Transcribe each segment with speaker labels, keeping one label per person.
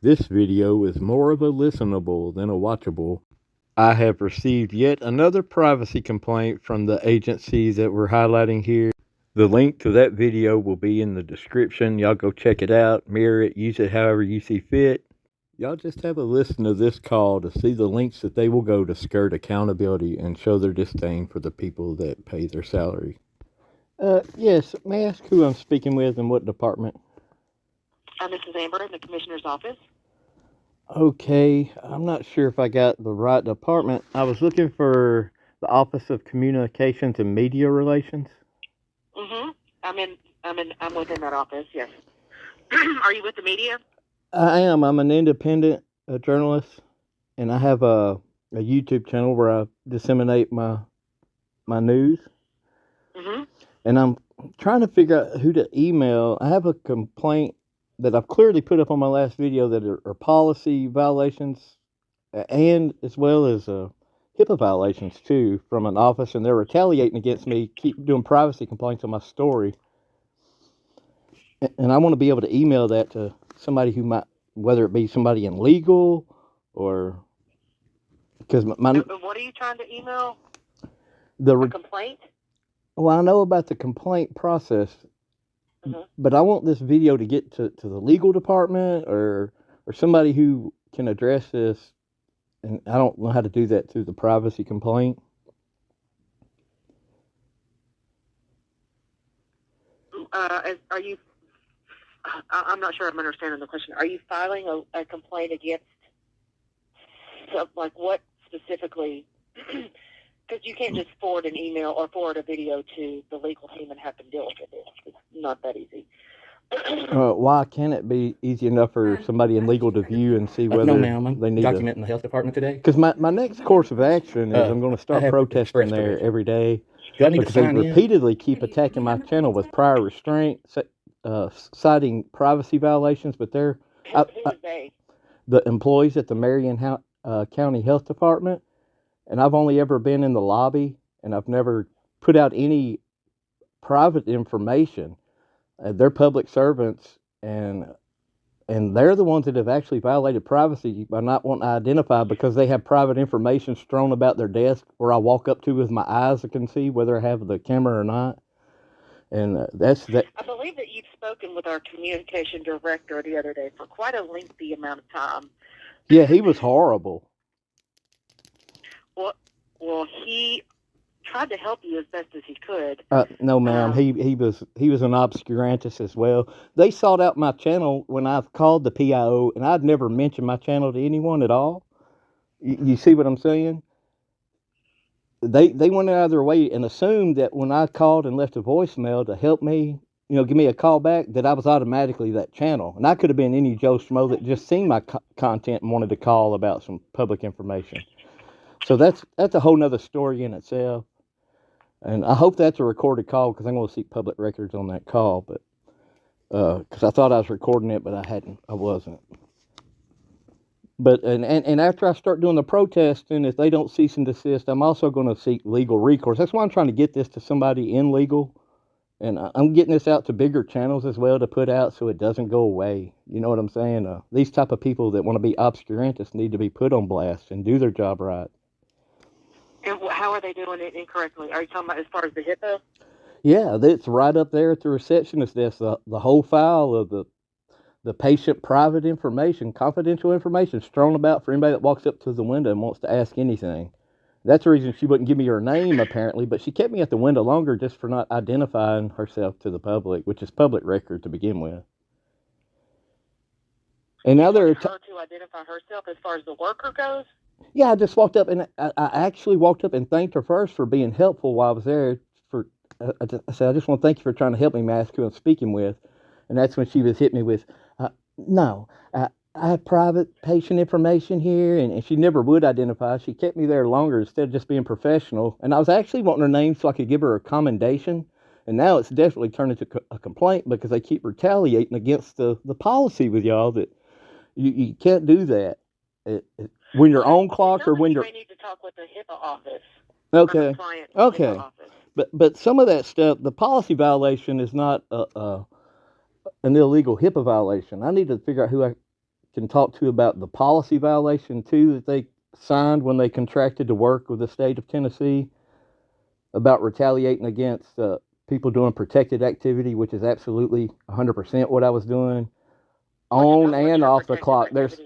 Speaker 1: This video is more of a listenable than a watchable. I have received yet another privacy complaint from the agency that we're highlighting here. The link to that video will be in the description. Y'all go check it out, mirror it, use it however you see fit. Y'all just have a listen to this call to see the lengths that they will go to skirt accountability and show their disdain for the people that pay their salary. Yes, may I ask who I'm speaking with and what department?
Speaker 2: This is Amber in the Commissioner's office.
Speaker 1: Okay, I'm not sure if I got the right department. I was looking for the Office of Communications and Media Relations.
Speaker 2: Mm-hmm. I'm within that office, yes. Are you with the media?
Speaker 1: I am. I'm an independent journalist, and I have a YouTube channel where I disseminate my news.
Speaker 2: Mm-hmm.
Speaker 1: And I'm trying to figure out who to email. I have a complaint that I've clearly put up on my last video that are policy violations and as well as HIPAA violations too from an office, and they're retaliating against me, keep doing privacy complaints on my story. And I want to be able to email that to somebody who might, whether it be somebody in legal or because my
Speaker 2: what are you trying to email?
Speaker 1: A
Speaker 2: complaint?
Speaker 1: Well, I know about the complaint process.
Speaker 2: Mm-hmm.
Speaker 1: But I want this video to get to the legal department or somebody who can address this, and I don't know how to do that through the privacy complaint.
Speaker 2: Are you? I'm not sure I'm understanding the question. Are you filing a complaint against? Like what specifically? Because you can't just forward an email or forward a video to the legal team and have them deal with it. It's not that easy.
Speaker 1: Why can't it be easy enough for somebody in legal to view and see whether
Speaker 3: no, ma'am.
Speaker 1: they need
Speaker 3: document in the health department today?
Speaker 1: Because my next course of action is I'm going to start protesting there every day.
Speaker 3: Do I need
Speaker 1: because
Speaker 3: to
Speaker 1: they
Speaker 3: sign in?
Speaker 1: repeatedly keep attacking my channel with prior restraint, citing privacy violations. But they're
Speaker 2: who is they?
Speaker 1: The employees at the Marion County Health Department. And I've only ever been in the lobby, and I've never put out any private information. They're public servants, and they're the ones that have actually violated privacy by not wanting to identify because they have private information strewn about their desk where I walk up to with my eyes. I can see whether I have the camera or not. And that's that. I
Speaker 2: believe that you've spoken with our communication director the other day for quite a lengthy amount of time.
Speaker 1: Yeah, he was horrible.
Speaker 2: Well, he tried to help you as best as he could.
Speaker 1: No, ma'am. He was an obscurantist as well. They sought out my channel when I've called the PIO, and I'd never mentioned my channel to anyone at all. You see what I'm saying? They went out of their way and assumed that when I called and left a voicemail to help me, give me a call back, that I was automatically that channel. And I could have been any Joe Schmo that just seen my content and wanted to call about some public information. So that's a whole nother story in itself. And I hope that's a recorded call because I'm going to seek public records on that call. But because I thought I was recording it, but I wasn't. But and after I start doing the protesting, if they don't cease and desist, I'm also going to seek legal recourse. That's why I'm trying to get this to somebody in legal. And I'm getting this out to bigger channels as well to put out so it doesn't go away. You know what I'm saying? These type of people that want to be obscurantists need to be put on blast and do their job right.
Speaker 2: And how are they doing it incorrectly? Are you talking about as far as the HIPAA?
Speaker 1: Yeah, it's right up there at the receptionist desk. The whole file of the patient private information, confidential information, strewn about for anybody that walks up to the window and wants to ask anything. That's the reason she wouldn't give me her name, apparently, but she kept me at the window longer just for not identifying herself to the public, which is public record to begin with. And now they're
Speaker 2: her to identify herself as far as the worker goes?
Speaker 1: Yeah, I just walked up, and I actually walked up and thanked her first for being helpful while I was there. I said, I just want to thank you for trying to help me, ask who I'm speaking with. And that's when she was hitting me with, no, I have private patient information here, and she never would identify. She kept me there longer instead of just being professional. And I was actually wanting her name so I could give her a commendation. And now it's definitely turned into a complaint because they keep retaliating against the policy with y'all that you can't do that. When you're on clock or when you're...
Speaker 2: You need to talk with the HIPAA office.
Speaker 1: Okay.
Speaker 2: HIPAA office.
Speaker 1: But some of that stuff, the policy violation is not an illegal HIPAA violation. I need to figure out who I can talk to about the policy violation too that they signed when they contracted to work with the state of Tennessee about retaliating against people doing protected activity, which is absolutely 100% what I was doing on and off the clock. There's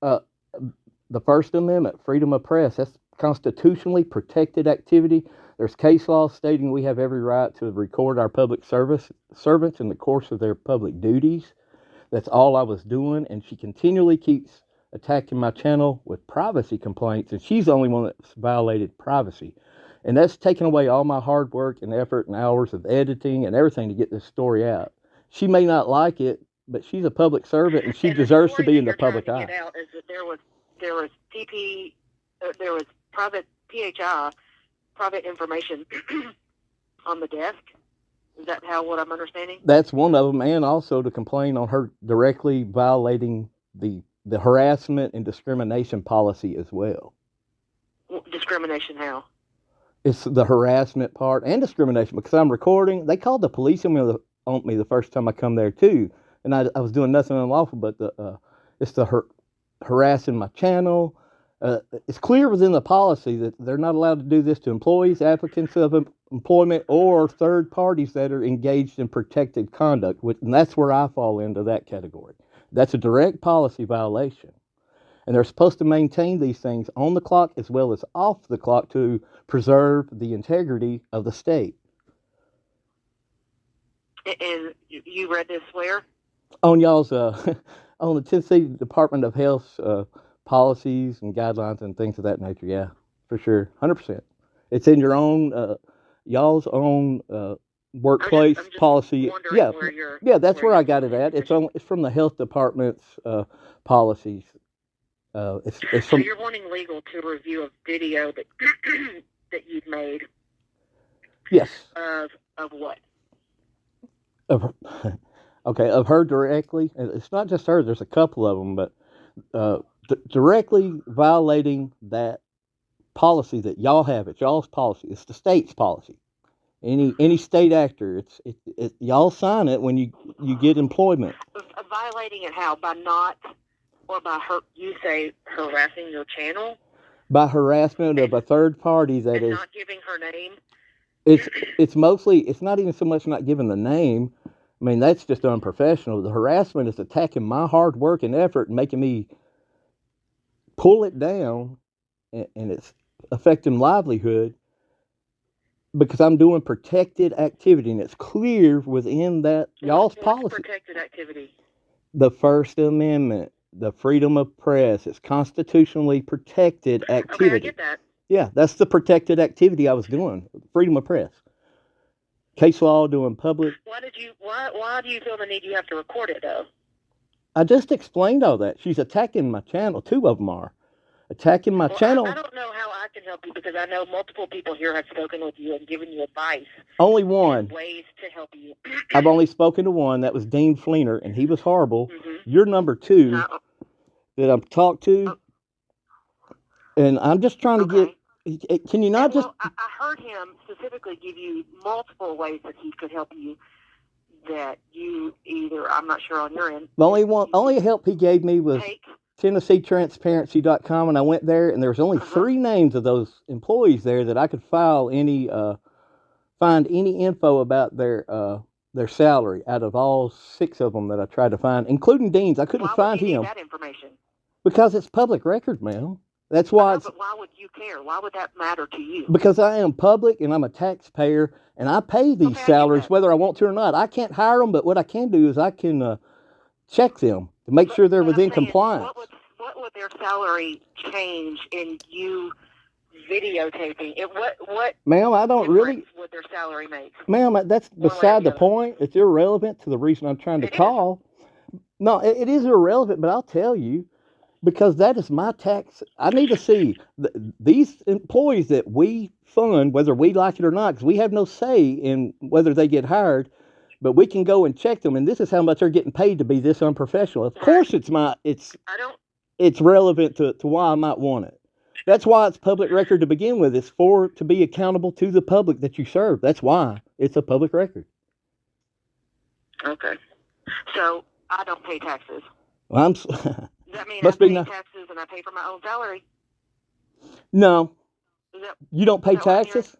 Speaker 1: the First Amendment, freedom of press. That's constitutionally protected activity. There's case law stating we have every right to record our public servants in the course of their public duties. That's all I was doing, and she continually keeps attacking my channel with privacy complaints, and she's the only one that's violated privacy. And that's taken away all my hard work and effort and hours of editing and everything to get this story out. She may not like it, but she's a public servant, and she deserves to be in the public eye.
Speaker 2: Get out is that there was TP, there was private PHI, private information on the desk. Is that what I'm understanding?
Speaker 1: That's one of them, and also to complain on her directly violating the harassment and discrimination policy as well.
Speaker 2: Discrimination how?
Speaker 1: It's the harassment part and discrimination because I'm recording. They called the police on me the first time I come there too, and I was doing nothing unlawful, but it's the harassing my channel. It's clear within the policy that they're not allowed to do this to employees, applicants of employment, or third parties that are engaged in protected conduct, and that's where I fall into that category. That's a direct policy violation. And they're supposed to maintain these things on the clock as well as off the clock to preserve the integrity of the state.
Speaker 2: And you read this where?
Speaker 1: On y'all's, on the Tennessee Department of Health's policies and guidelines and things of that nature. Yeah, for sure. 100%. It's in your own, y'all's own workplace
Speaker 2: I'm just
Speaker 1: policy.
Speaker 2: Yeah,
Speaker 1: that's where I got it at. It's from the health department's policies. It's
Speaker 2: so you're wanting legal to review a video that that you've made.
Speaker 1: Yes.
Speaker 2: Of what?
Speaker 1: Of her directly. It's not just her. There's a couple of them, but directly violating that policy that y'all have. It's y'all's policy. It's the state's policy. Any state actor, it's y'all sign it when you get employment.
Speaker 2: Violating it how? By not, or by you say harassing your channel?
Speaker 1: By harassment of a third party that is
Speaker 2: not giving her name.
Speaker 1: It's mostly, it's not even so much not giving the name. I mean, that's just unprofessional. The harassment is attacking my hard work and effort and making me pull it down, and it's affecting livelihood because I'm doing protected activity, and it's clear within that y'all's policy.
Speaker 2: Protected activity.
Speaker 1: The First Amendment, the freedom of press, it's constitutionally protected activity.
Speaker 2: Okay, I get that.
Speaker 1: Yeah, that's the protected activity I was doing. Freedom of press. Case law, doing public.
Speaker 2: Why do you feel the need you have to record it though?
Speaker 1: I just explained all that. She's attacking my channel. Two of them are attacking my channel.
Speaker 2: I don't know how I can help you because I know multiple people here have spoken with you and given you advice.
Speaker 1: Only one.
Speaker 2: Ways to help you.
Speaker 1: I've only spoken to one. That was Dean Fleener, and he was horrible. Mm-hmm. You're number two that I've talked to, and I'm just trying to get. Can you not just?
Speaker 2: I heard him specifically give you multiple ways that he could help you. That you either, I'm not sure on your end.
Speaker 1: The only help he gave me was TennesseeTransparency.com, and I went there, and there was only 3 names of those employees there that I could find any info about their salary out of all 6 of them that I tried to find, including Dean's. I couldn't find him.
Speaker 2: Why would you need that information?
Speaker 1: Because it's public record, ma'am. That's why.
Speaker 2: But why would you care? Why would that matter to you?
Speaker 1: Because I am public and I'm a taxpayer and I pay these salaries whether I want to or not. I can't hire them, but what I can do is I can check them to make sure they're within compliance.
Speaker 2: What would their salary change in you videotaping it? What?
Speaker 1: Ma'am, I don't really.
Speaker 2: Would their salary make?
Speaker 1: Ma'am, that's beside the point. It's irrelevant to the reason I'm trying to call. No, it is irrelevant, but I'll tell you. Because that is my tax. I need to see these employees that we fund, whether we like it or not, because we have no say in whether they get hired, but we can go and check them, and this is how much they're getting paid to be this unprofessional. Of course it's relevant to why I might want it. That's why it's public record to begin with. It's to be accountable to the public that you serve. That's why it's a public record.
Speaker 2: Okay. So I don't pay taxes.
Speaker 1: Well,
Speaker 2: Does that mean
Speaker 1: must
Speaker 2: I
Speaker 1: be
Speaker 2: pay taxes and I pay for my own salary?
Speaker 1: No.
Speaker 2: That,
Speaker 1: you don't pay taxes?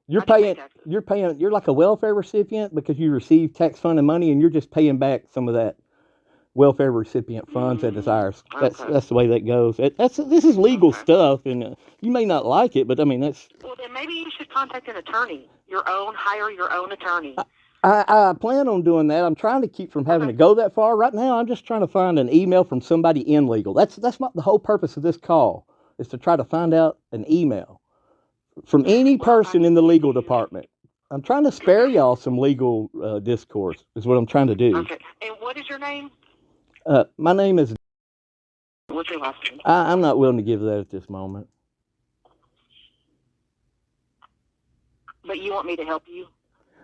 Speaker 1: You're paying. You're like a welfare recipient because you receive tax funded money, and you're just paying back some of that welfare recipient funds that desires. That's the way that goes. This is legal stuff, and you may not like it, but I mean that's.
Speaker 2: Well, then maybe you should contact an attorney. Hire your own attorney.
Speaker 1: I plan on doing that. I'm trying to keep from having to go that far. Right now, I'm just trying to find an email from somebody in legal. That's not the whole purpose of this call, is to try to find out an email from any person in the legal department. I'm trying to spare y'all some legal discourse, is what I'm trying to do.
Speaker 2: Okay. And what is your name?
Speaker 1: My name is...
Speaker 2: What's your last name?
Speaker 1: I'm not willing to give that at this moment.
Speaker 2: But you want me to help you?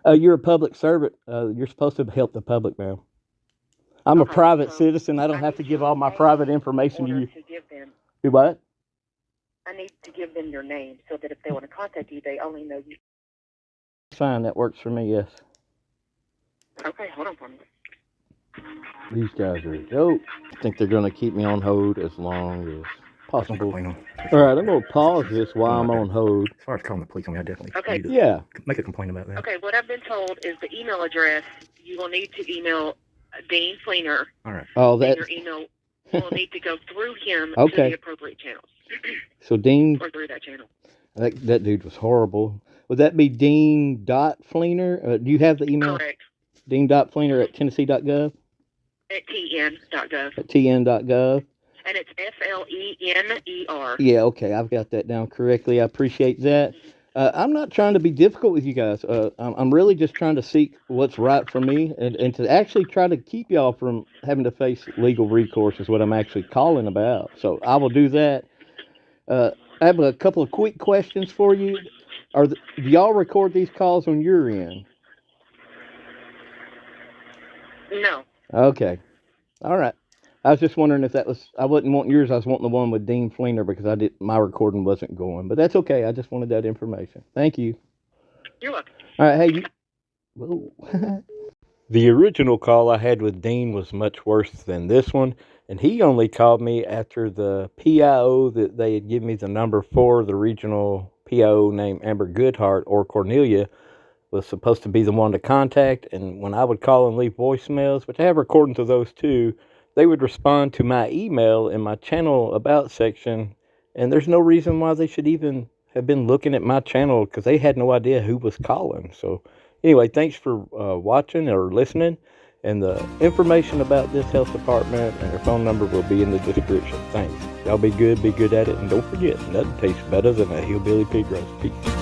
Speaker 1: You're a public servant. You're supposed to help the public, ma'am. I'm a private citizen. I don't have to give all my private information to you. Do what?
Speaker 2: I need to give them your name so that if they want to contact you, they only know you.
Speaker 1: Fine, that works for me, yes.
Speaker 2: Okay, hold on for me.
Speaker 1: These guys are dope. I think they're going to keep me on hold as long as possible. All right, I'm going to pause this while I'm on hold.
Speaker 3: As far as calling the police, I mean, I definitely need
Speaker 1: to
Speaker 3: make a complaint about that.
Speaker 2: Okay, what I've been told is the email address, you will need to email Dean Fleener.
Speaker 3: All right.
Speaker 1: Oh, that...
Speaker 2: Your email will need to go through him to the appropriate channels.
Speaker 1: So Dean...
Speaker 2: Or through that channel.
Speaker 1: That dude was horrible. Would that be Dean.Fleener? Do you have the email?
Speaker 2: Correct.
Speaker 1: Dean.Fleener at Tennessee.gov?
Speaker 2: At TN.gov.
Speaker 1: At TN.gov.
Speaker 2: And it's Flener.
Speaker 1: Yeah, okay. I've got that down correctly. I appreciate that. I'm not trying to be difficult with you guys. I'm really just trying to seek what's right for me and to actually try to keep y'all from having to face legal recourse is what I'm actually calling about. So I will do that. I have a couple of quick questions for you. Do y'all record these calls on your end?
Speaker 2: No.
Speaker 1: Okay. All right. I was just wondering if that was... I wasn't wanting yours. I was wanting the one with Dean Fleener because my recording wasn't going. But that's okay. I just wanted that information. Thank you.
Speaker 2: You're welcome.
Speaker 1: All right. Hey, Whoa. The original call I had with Dean was much worse than this one. And he only called me after the PIO that they had given me the number for, the regional PIO named Amber Goodhart or Cornelia, was supposed to be the one to contact. And when I would call and leave voicemails, which I have recordings of those too, they would respond to my email in my channel about section. And there's no reason why they should even have been looking at my channel because they had no idea who was calling. So anyway, thanks for watching or listening. And the information about this health department and their phone number will be in the description. Thanks. Y'all be good at it. And don't forget, nothing tastes better than a hillbilly pig roast. Peace.